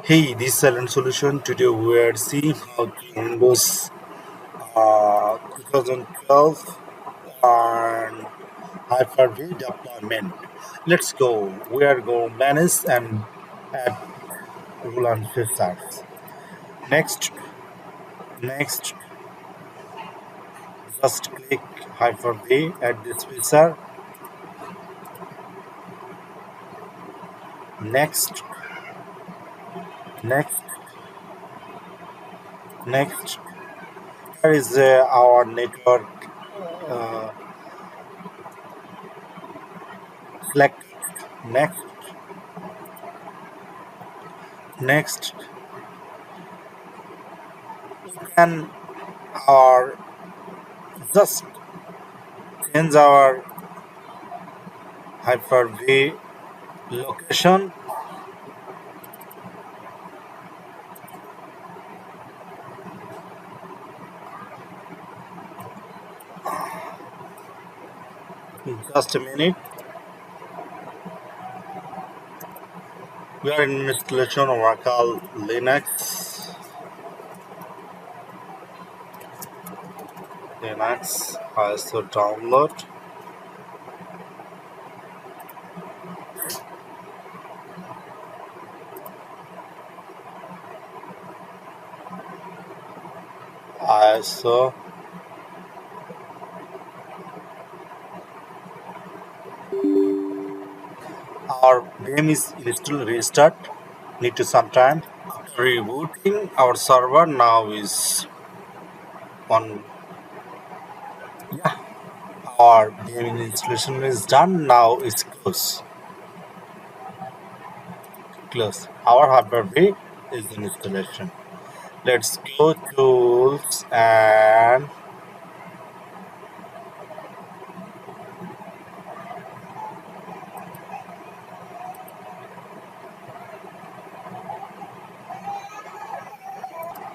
Hey, this is Silent Solution. Today we are seeing how to Windows 2012 and Hyper-V deployment. Let's go. We are going to manage and add rule and filters. Next, next, just click Hyper-V, add this filter. Next, next, next. Here is our network. Uh, select next, next, and our just change our Hyper-V location. Just a minute. We are in installation of Oracle Linux. Also download. Also our game is still restart. Need to some time. Rebooting our server now is on. Yeah, our game installation is done. Now it's close. Close. Our Hyper-V is in installation. Let's go tools and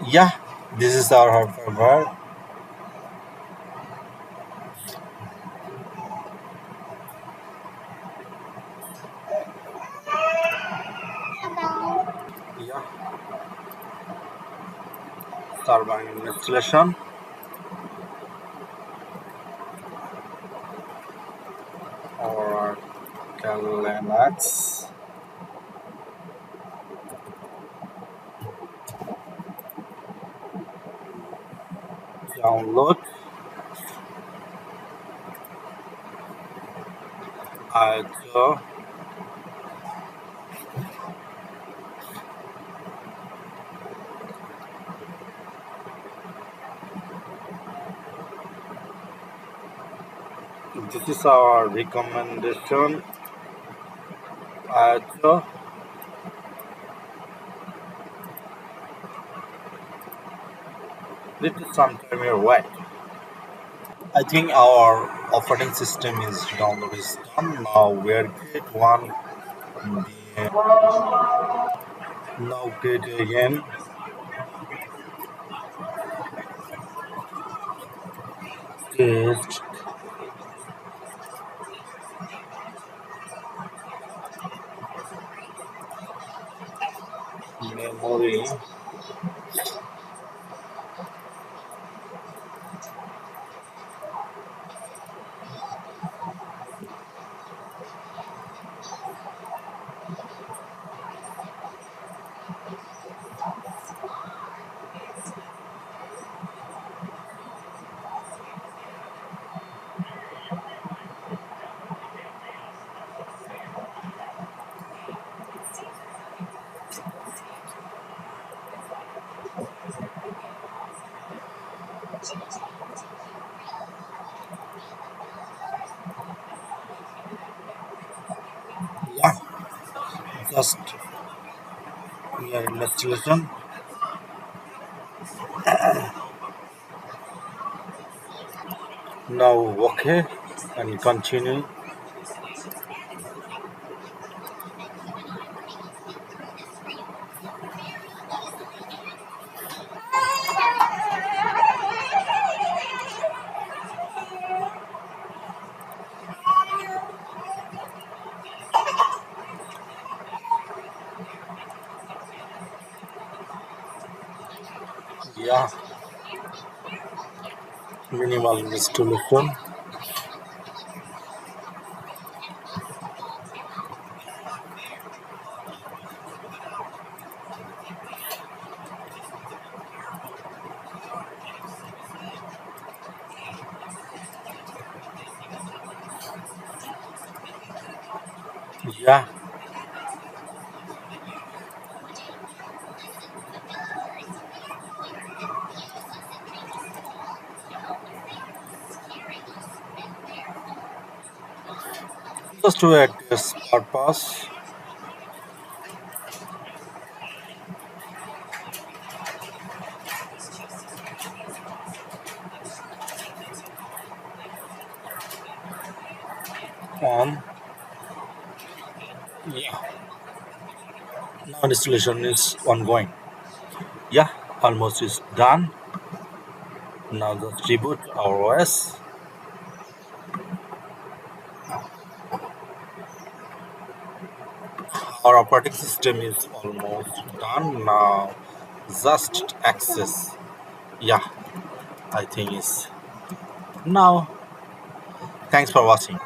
yeah, this is our hardware. Yeah, server installation or Linux. Download. Also, this is our recommendation. Also, little sometime your wait. I think our operating system is download is done. Now we are create one. Now create again. Create memory. Yeah, just we are in installation. Now okay and continue. Yeah, minimal installation. Yeah, just to a test purpose on. Yeah, now installation is ongoing. Yeah, almost is done. Now just reboot our OS. Our operating system is almost done. Now just access. Yeah, I think it's now. Thanks for watching.